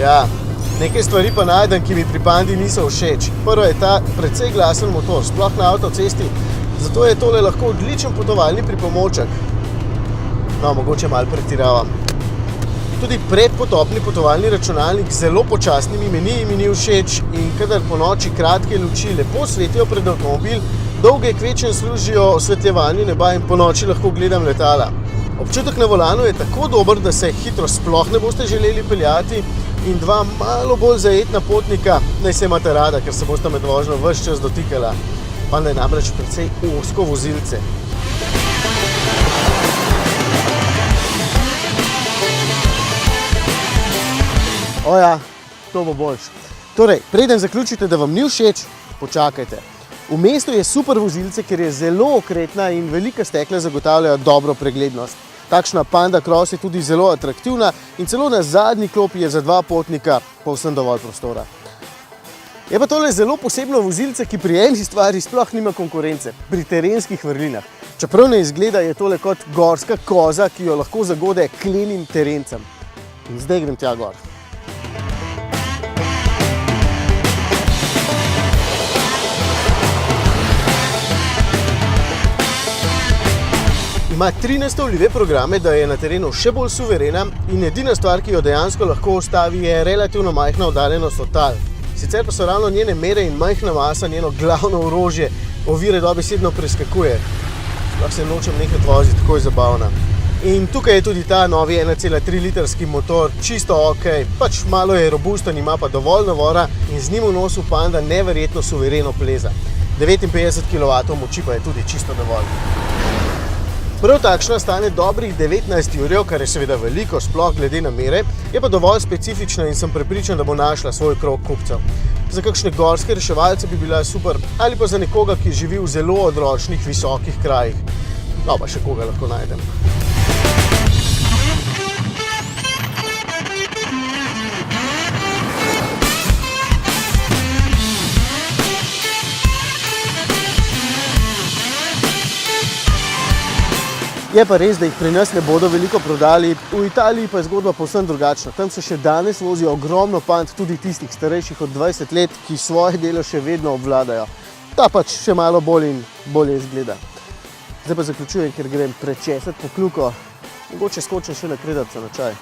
Ja, nekaj stvari pa najdem, ki mi pri Pandi niso všeč. Prvo je ta precej glasen motor, sploh na avtocesti, zato je tole lahko odličen potovalni pripomoček. No, mogoče malo pretiravam. Tudi predpotopni potovalni računalnik z zelo počasnimi meniji mi ni všeč in kadar po noči kratke luči lepo svetijo pred avtomobil, dolge kvečem služijo osvetljevanju neba in po noči lahko gledam letala. Občutek na volanu je tako dober, da se hitro sploh ne boste želeli peljati in dva malo bolj zajetna potnika naj se imate rada, ker se boste med vožnjo ves čas dotikala. Panda je namreč precej ozko vozilce. Oja, to bo boljš. Torej, preden zaključite, da vam ni všeč, počakajte. V mestu je super vozilce, ker je zelo okretna in velika stekla zagotavljajo dobro preglednost. Takšna Panda Cross je tudi zelo atraktivna in celo na zadnji klopi je za dva potnika povsem dovolj prostora. Je pa tole zelo posebno vozilce, ki pri eni stvari sploh nima konkurence, pri terenskih vrlinah. Čeprav ne izgleda, je tole kot gorska koza, ki jo lahko zagode klenim terencem. In zdaj grem tja gor. Ima 3 nastavljive programe, da je na terenu še bolj suverena in edina stvar, ki jo dejansko lahko ustavi, je relativno majhna oddaljenost od tal. Sicer pa so ravno njene mere in majhna masa njeno glavno orožje, ovire dobesedno preskakuje. Sploh se nočem nehati voziti, tako je zabavna. In tukaj je tudi ta novi 1,3 litrski motor, čisto ok, pač malo je robusten, ima pa dovolj navora in z njim v nosu Panda neverjetno suvereno pleza. 59 kW moči pa je tudi čisto dovolj. Prav takšna stane dobrih 19 jurjev, kar je seveda veliko, sploh glede na mere, je pa dovolj specifična in sem prepričan, da bo našla svoj krog kupcev. Za kakšne gorske reševalce bi bila super, ali pa za nekoga, ki živi v zelo odročnih, visokih krajih. No, pa še koga lahko najdem. Je pa res, da jih pri nas ne bodo veliko prodali, v Italiji pa je zgodba povsem drugačna. Tam se še danes vozijo ogromno Pand, tudi tistih starejših od 20 let, ki svoje delo še vedno obvladajo. Ta pač še malo bolj in bolje izgleda. Zdaj pa zaključujem, ker grem prečesati po kljuko, mogoče skočim še na kredavca na čaj.